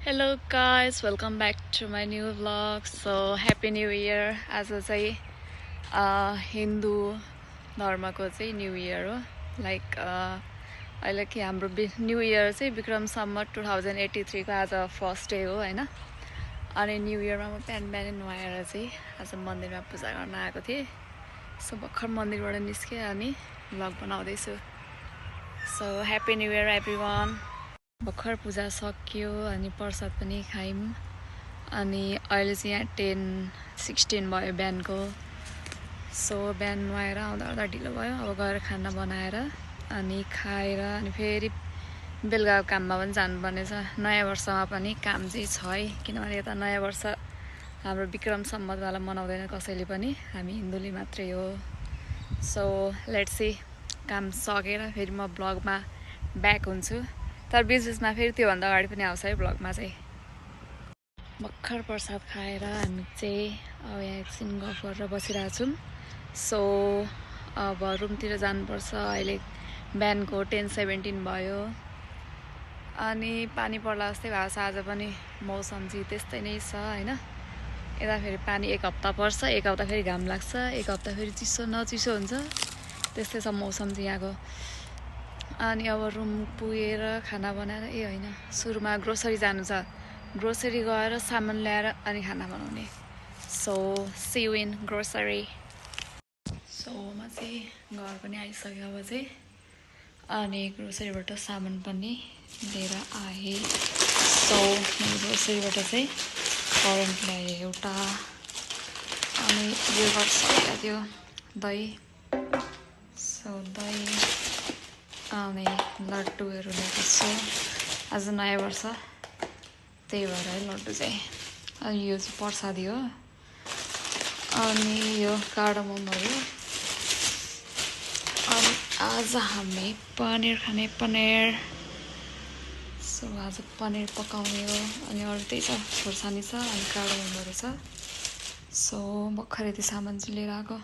Hello guys, welcome back to my new vlog. So happy new year. आज चाहिँ हिन्दू धर्मको चाहिँ न्यू इयर हो. लाइक अहिले कि हाम्रो न्यू इयर चाहिँ विक्रम सम्वत 2083 को आज फर्स्ट डे हो हैन. अनि न्यू इयरमा म बिहान नुहाएर चाहिँ आज मन्दिरमा पूजा गर्न आएको थिएँ. सो भर्खर मन्दिरबाट निस्केँ अनि भ्लग बनाउँदैछु. So happy new year everyone. भर्खर पूजा सकियो अनि प्रसाद पनि खायौँ. अनि अहिले चाहिँ यहाँ 10:16 भयो बिहानको. सो बिहान नुहाएर आउँदा ढिलो भयो. अब गएर खाना बनाएर अनि खाएर अनि फेरि बेलुकाको काममा पनि जानुपर्ने छ. नयाँ वर्षमा पनि काम चाहिँ छ है, किनभने यता नयाँ वर्ष हाम्रो विक्रम सम्वतवाला मनाउँदैन कसैले पनि, हामी हिन्दूले मात्रै हो. सो लेट्स सी, काम सकेर फेरि म ब्लगमा ब्याक हुन्छु. तर बिचमा फेरि त्योभन्दा अगाडि पनि आउँछ है ब्लगमा चाहिँ. भर्खर प्रसाद खाएर हामी चाहिँ अब यहाँ एकछिन गफ गरेर बसिरहेको छौँ. सो अब रुमतिर जानुपर्छ. अहिले बिहानको 10:17 भयो अनि पानी पर्ला जस्तै भएको छ. आज पनि मौसम चाहिँ त्यस्तै नै छ होइन. यता फेरि पानी एक हप्ता पर्छ, एक हप्ता फेरि घाम लाग्छ, एक हप्ता फेरि चिसो नचिसो हुन्छ. त्यस्तै छ मौसम चाहिँ यहाँको. अनि अब रुम पुगेर खाना बनाएर होइन, सुरुमा ग्रोसरी जानु छ. ग्रोसरी गएर सामान ल्याएर अनि खाना बनाउने. So see you in grocery. So म चाहिँ घर पनि आइसक्यो अब चाहिँ. अनि ग्रोसरीबाट सामान पनि लिएर आएँ. सो मैले ग्रोसरीबाट चाहिँ करेन्ट ल्याएँ एउटा. अनि यो सकिएको थियो दही. सो दही अनि लड्डुहरू ल्याएको छु. आज नयाँ वर्ष त्यही भएर है लड्डु चाहिँ. अनि यो चाहिँ प्रसादी हो. अनि यो कार्डममहरू. अनि आज हामी पनिर खाने, पनिर. सो आज पनिर पकाउने हो. अनि अरू त्यही छ, खोर्सानी छ अनि कार्डममहरू छ. सो भर्खर यति सामान चाहिँ लिएर आएको.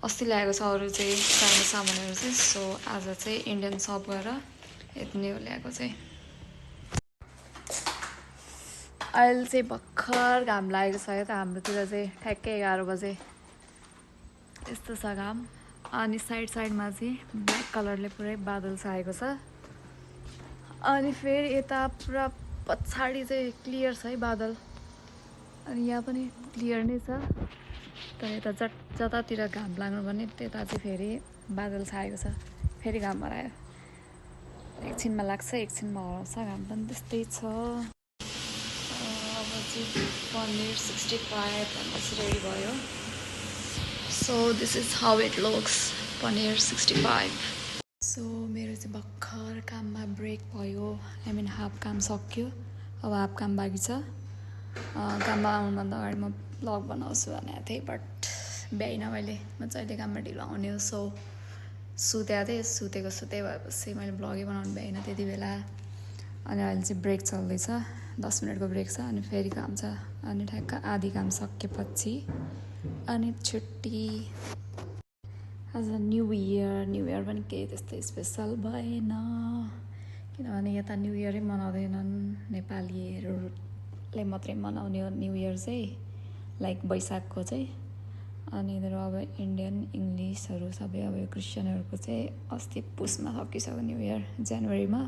अस्ति ल्याएको छ अरू चाहिँ चाहिने सामानहरू चाहिँ. सो आज चाहिँ इन्डियन सप गएर यति नै हो ल्याएको चाहिँ. अहिले चाहिँ भर्खर घाम लागेको छ त हाम्रोतिर चाहिँ. ठ्याक्कै 11 बजे यस्तो छ घाम. अनि साइडमा चाहिँ ब्ल्याक कलरले पुरै बादल छाएको छ. अनि फेरि यता पुरा पछाडि चाहिँ क्लियर छ है बादल. अनि यहाँ पनि क्लियर नै छ. तर यता जतातिर घाम लाग्नु पर्ने त्यता चाहिँ फेरि बादल छाएको छ. फेरि घाम हरायो. एकछिनमा लाग्छ, एकछिनमा हराउँछ. घाम पनि त्यस्तै छ. अब चाहिँ पनिर 65 रेडी भयो. So this is how it looks, paneer 65. So मेरो चाहिँ भर्खर काममा ब्रेक भयो. आई मिन हाफ काम सक्यो, अब हाफ काम बाँकी छ. काममा आउनुभन्दा अगाडि म ब्लग बनाउँछु भनेको थिएँ, बट भ्याइनँ मैले. म चाहिँ अहिले काममा ढिलो आउने हो. सो सुतेको थिएँ, सुतै भएपछि मैले ब्लगै बनाउनु भ्याइनँ त्यति बेला. अनि अहिले चाहिँ ब्रेक चल्दैछ, 10 मिनटको ब्रेक छ. अनि फेरि काम छ. अनि ठ्याक्क आधी काम सकेपछि अनि छुट्टी. आज न्यू इयर पनि केही त्यस्तै स्पेसल भएन, किनभने यता न्यू इयरै मनाउँदैनन्. नेपालीहरूले मात्रै मनाउने हो न्यू इयर चाहिँ, लाइक वैशाखको चाहिँ. अनि यिनीहरू अब इन्डियन इङ्ग्लिसहरू सबै अब क्रिस्चियनहरूको चाहिँ अस्ति पुसमा सकिसक्यो न्यू इयर, जनवरीमा.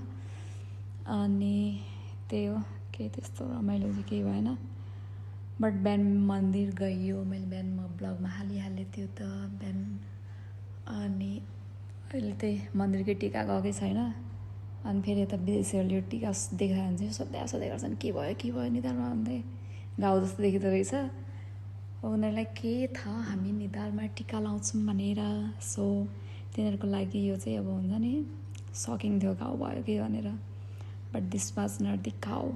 अनि त्यही हो, केही त्यस्तो रमाइलो चाहिँ केही भएन. बट बिहान मन्दिर गइयो. मैले बिहान म ब्लगमा हालिहालेँ त्यो त बिहान. अनि अहिले त्यही मन्दिरकै टिका गएकै छैन. अनि फेरि यता विदेशीहरूले यो टिका देखायो भने चाहिँ सोध्दै गर्छन् के भयो निधारमा भन्दै. गाउँ जस्तो देखिँदो रहेछ. उनीहरूलाई के थाहा हामी निधारमा टिका लाउँछौँ भनेर. सो तिनीहरूको लागि यो चाहिँ अब हुन्छ नि, सकिङ थियो घाउ भयो कि भनेर. But this was not the cow,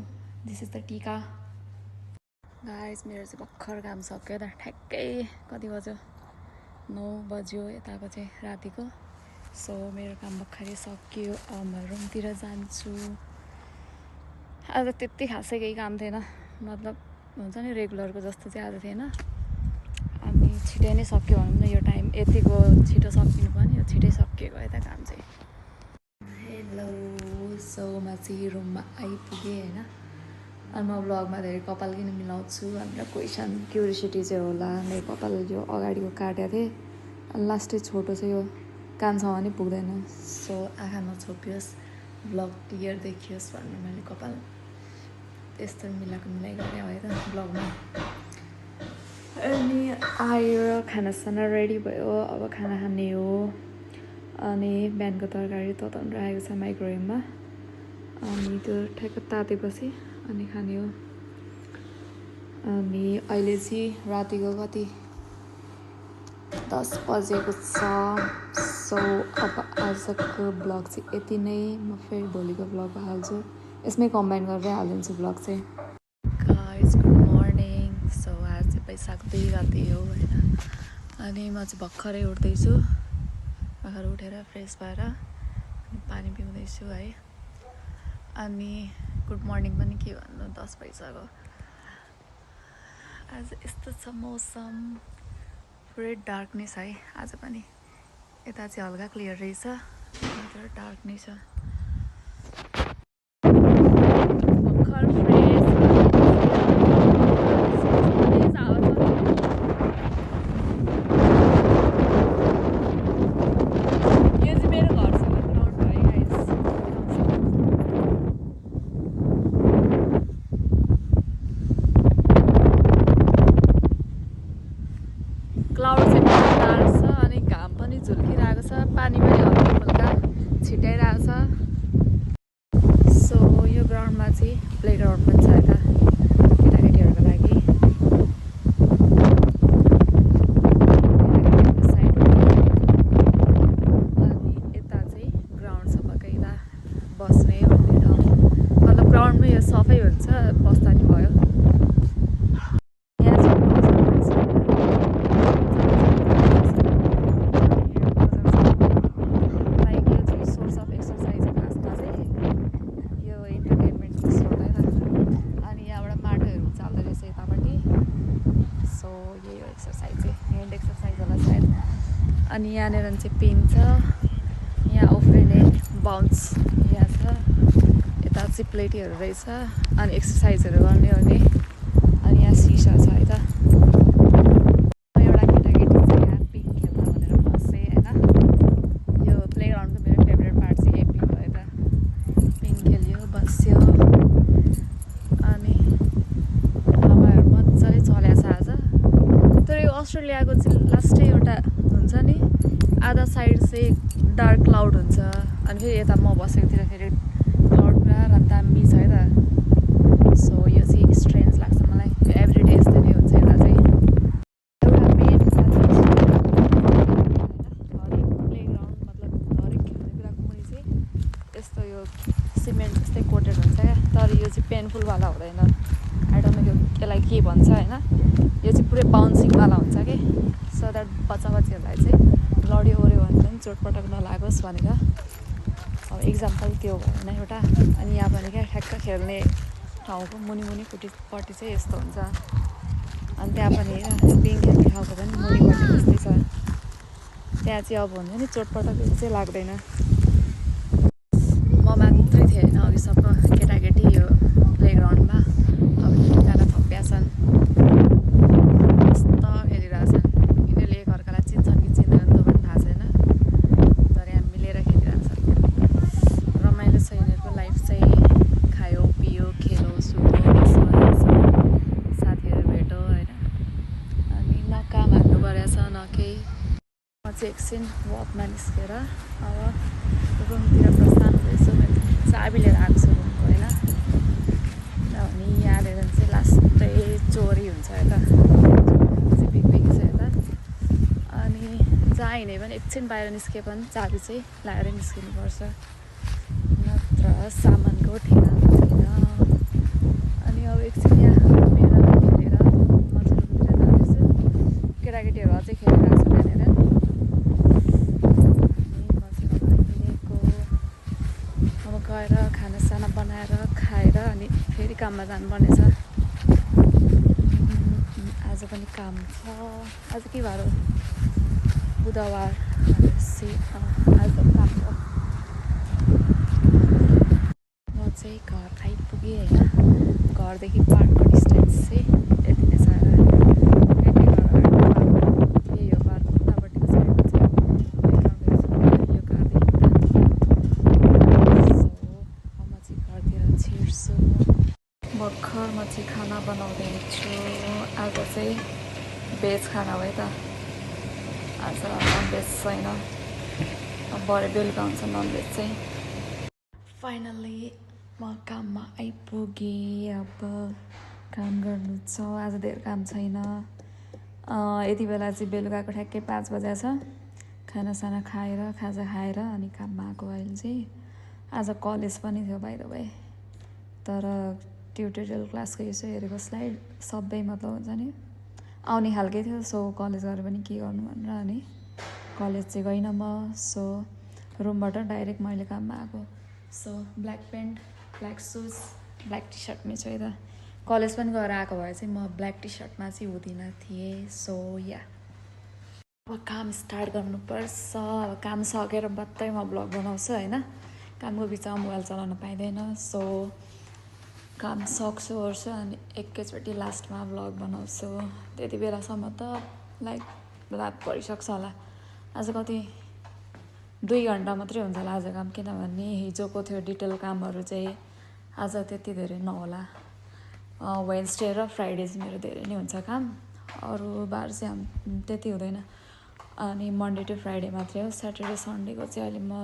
this is the tika. Guys मेरो चाहिँ भर्खर काम सक्यो त. ठ्याक्कै कति बज्यो, 9 बज्यो यताको चाहिँ रातिको. सो मेरो काम भर्खरै सकियो. अब म रुमतिर जान्छु. आज त्यति खासै केही काम थिएन, मतलब हुन्छ नि रेगुलरको जस्तो चाहिँ आज थिएन. अनि छिटै नै सक्यो भनौँ न. यो टाइम यतिको छिटो सकिनु पनि यो छिटै सकिएको यता काम चाहिँ. हेलो. सो म चाहिँ रुममा आइपुगेँ होइन. अनि म ब्लगमा धेरै कपाल किन मिलाउँछु भनेर क्वेसन क्युरियोसिटी चाहिँ होला। मेरो कपाल यो अगाडिको काटेको थिएँ अनि लास्टै छोटो चाहिँ यो कानसम्म नि पुग्दैन। सो आँखा नछोपियोस्, ब्लग क्लियर देखियोस् भनेर मैले कपाल त्यस्तो मिलाइ गरेँ है त ब्लगमा। अनि आएर खानासाना रेडी भयो, अब खाना खाने हो। अनि बिहानको तरकारी तताउनु राखेको छ माइक्रोवेभमा, अनि त्यो ठ्याक्क तातेपछि अनि खाने हो। अनि अहिले चाहिँ रातिको कति 10 बजेको छ। सो अब आजको ब्लग चाहिँ यति नै। म फेरि भोलिको ब्लग हाल्छु, यसमै कम्बाइन गरेर हालिदिन्छु ब्लग चाहिँ। Guys good morning. सो आज चाहिँ वैशाख 2 राति हो होइन। अनि म चाहिँ भर्खरै उठ्दैछु, भर्खर उठेर फ्रेस भएर अनि पानी पिउँदैछु है। अनि गुड मर्निङ पनि के भन्नु, 10 भइसक्यो। आज यस्तो छ मौसम, पुरै डार्कनेस है आज पनि। यता चाहिँ हल्का क्लियर रहेछ, तर डार्क नै छ। भर्खर फ्रेस क्लाउड चाहिँ डार्क छ अनि घाम पनि झुल्किरहेको छ, पानी पनि हल्का हल्का छिटाइरहेको छ। सो यो ग्राउन्डमा चाहिँ प्लेग्राउन्ड पनि छ यता केटाकेटीहरूको लागि। अनि यता चाहिँ ग्राउन्ड छ पक्कैला बस्ने भन्ने ठाउँ, मतलब ग्राउन्डमै यो सफै हुन्छ, बस्दा नि भयो। अनि यहाँनिर चाहिँ पेन छ, यहाँ उफ्रिने बाउन्स यहाँ छ, यता चाहिँ प्लेटीहरू रहेछ अनि एक्सर्साइजहरू गर्ने अनि यहाँ सिसा छ है त। एउटा केटाकेटी चाहिँ यहाँ पिङ खेल्न भनेर बसेँ होइन। यो प्लेग्राउन्डको मेरो फेभरेट पार्ट चाहिँ यही पिङ हो है त। पिङ खेल्यो, बस्यो अनि हावाहरू मजाले चलेको छ आज। तर यो अस्ट्रेलियाको चाहिँ लास्टै एउटा हुन्छ नि, आधा साइड चाहिँ डार्क क्लाउड हुन्छ अनि फेरि यता म बसेकोतिर फेरि क्लाउड पुरा दामी छ है त। सो यो चाहिँ स्ट्रेन्ज लाग्छ मलाई, यो एभ्री डे यस्तै नै हुन्छ यता चाहिँ। एउटा मेन हरेक प्लेग्राउन्ड मतलब हरेक खेल्ने कुराको मुनि चाहिँ यस्तो यो सिमेन्ट जस्तै कोटेड हुन्छ क्या, तर यो चाहिँ पेनफुलवाला हुँदैन। आई डोन्ट नो यसलाई के भन्छ होइन। यो चाहिँ पुरै बााउन्सिङवाला हुन्छ कि, सो द्याट बच्चा बच्चीहरूलाई चाहिँ लड्यो ओऱ्यो भने पनि चोटपटक नलागोस् भनेर। अब इक्जाम्पल त्यो भएन एउटा। अनि यहाँ पनि क्या ठ्याक्क खेल्ने ठाउँको मुनिपट्टि चाहिँ यस्तो हुन्छ। अनि त्यहाँ पनि पिङ खेल्ने ठाउँको पनि मुनिपट्टि त्यस्तै छ। त्यहाँ चाहिँ अब हुन्छ नि चोटपटक चाहिँ लाग्दैन। म मात्रै थिएँ होइन अघि सबको केटाकेटी यो प्लेग्राउन्डमा, अब एकजना थपिया छन्, मस्त खेलिरहेको छन्। यिनीहरूले एकअर्कालाई चिन्छन् कि चिन्दैनन् त्यो पनि थाहा छैन, तर यहाँ मिलेर खेलिरहेको छन्। रमाइलो छ यिनीहरूको लाइफ चाहिँ। खायो पियो खेलो सुत्यो बस्यो साथीहरू भेट्यो होइन। अनि न काम हान्नु परेको छ न केही। म चाहिँ एकछिन वकमा निस्केर अब रुमतिर प्रस्थान हुँदैछु। मैले चाबी लिएर आएको छु रुमको होइन, किनभने यहाँनिर चाहिँ लास्टै चोरी हुन्छ यता, चाहिँ बिग छ यता। अनि जहाँ हिँडे पनि एकछिन बाहिर निस्के पनि चाबी चाहिँ लगाएरै निस्किनुपर्छ, नत्र सामानको ठेगान हुँदैन। अनि अब एकछिन यहाँ मेरा खेलेर म चाहिँ रुमतिर जाँदैछु। केटाकेटीहरू अझै खेलिरहेको छ त्यहाँनिर। अब गएर खानासाना बनाएर खाएर अनि फेरि काममा जानुपर्ने छ। आज पनि काम छ। आज के बार हो? बुधबार। आज काम छ। म चाहिँ घर आइपुगेँ होइन। घर घरदेखि पार्कको डिस्टेन्स चाहिँ यति नै छ। यति घर यही हो पार्क। उतापट्टिको साइडमा चाहिँ प्लेग्राउन्डहरू छ यो घरदेखि उता। सो अब म चाहिँ घरतिर छिर्छु। भर्खर म चाहिँ खाना बनाउँदैछु। आज चाहिँ भेज खाना हो है त, आज ननभेज छैन। भरे बेलुका हुन्छ ननभेज चाहिँ। फाइनल्ली म काममा आइपुगेँ। अब काम गर्नु छ, आज धेरै काम छैन। यति बेला चाहिँ बेलुकाको ठ्याक्कै 5 बजे छ। खानासाना खाएर खाजा खाएर अनि काममा आएको। अहिले चाहिँ आज कलेज पनि थियो बाइ द वे, तर ट्युटोरियल क्लासको यसो हेरेको स्लाइड सबै मतलब हुन्छ नि आउने खालकै थियो। सो कलेज गएर पनि के गर्नु भनेर अनि कलेज चाहिँ गइनँ म। सो रुमबाट डाइरेक्ट मैले काममा आएको। So black pant, black shoes, black टी सर्टमै छु है त। कलेज पनि गएर आएको भए चाहिँ म ब्ल्याक टी सर्टमा चाहिँ हुँदिनँ थिएँ। सो या अब काम स्टार्ट गर्नुपर्छ। अब काम सकेर मात्रै म ब्लग बनाउँछु होइन, कामको बिचमा मोबाइल चलाउन पाइँदैन। सो काम सक्छु ओर्छु अनि एकैचोटि लास्टमा ब्लग बनाउँछु। त्यति बेलासम्म त लाइक रात परिसक्छ होला। आज कति 2 घन्टा मात्रै हुन्छ होला आज काम, किनभने हिजोको थियो डिटेल कामहरू चाहिँ आज त्यति धेरै नहोला। वेन्सडे र फ्राइडे चाहिँ मेरो धेरै नै हुन्छ काम, अरू बार चाहिँ त्यति हुँदैन। अनि मन्डे टु फ्राइडे मात्रै हो। स्याटरडे सन्डेको चाहिँ अहिले म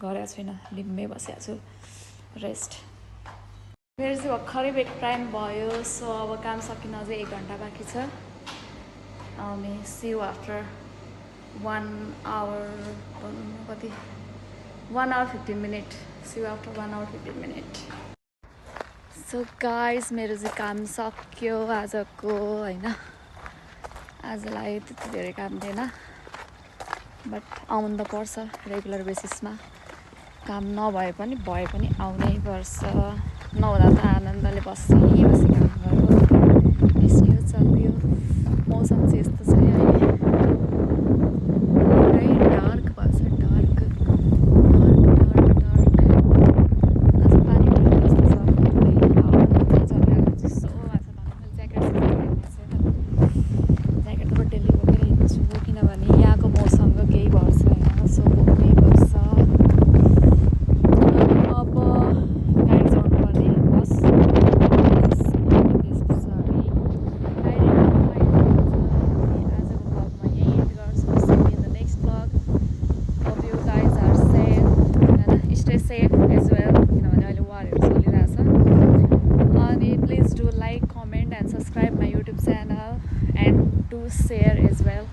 गरेको छुइनँ, लिम्मै बसेको छु, रेस्ट। मेरो चाहिँ भर्खरै ब्रेक टाइम भयो। सो अब काम सकिन अझै 1 घन्टा बाँकी छ। अनि सी यू आफ्टर 1 आवर कति 1 hour 15 minute. See you after 1 hour 15 minute. So guys मेरो चाहिँ काम सक्यो आजको होइन। आजलाई त्यति धेरै काम थिएन, बट आउनु त पर्छ रेगुलर बेसिसमा। काम नभए पनि भए पनि आउनै पर्छ। नहुँदा त आनन्दले बसी काम गर्यो। निस्क्यो चल्यो। मौसम चाहिँ यस्तो छ अहिले, पुरै डार्क भएको छ। डार्क आज पानी पर्ने जस्तो छ। हावा मात्रै चलिरहेको चिसो भएको छ। मैले ज्याकेट त डेली बोकेर हिँड्छु, किनभने यहाँको मौसमको केही भरोसा छैन। सो बोक्नै पर्छ। अब गाडी चढ्नु पर्ने बस। Safe as well, किनभने अहिले वारहरू चलिरहेछ। अनि please do like, comment and subscribe my YouTube channel and do share as well.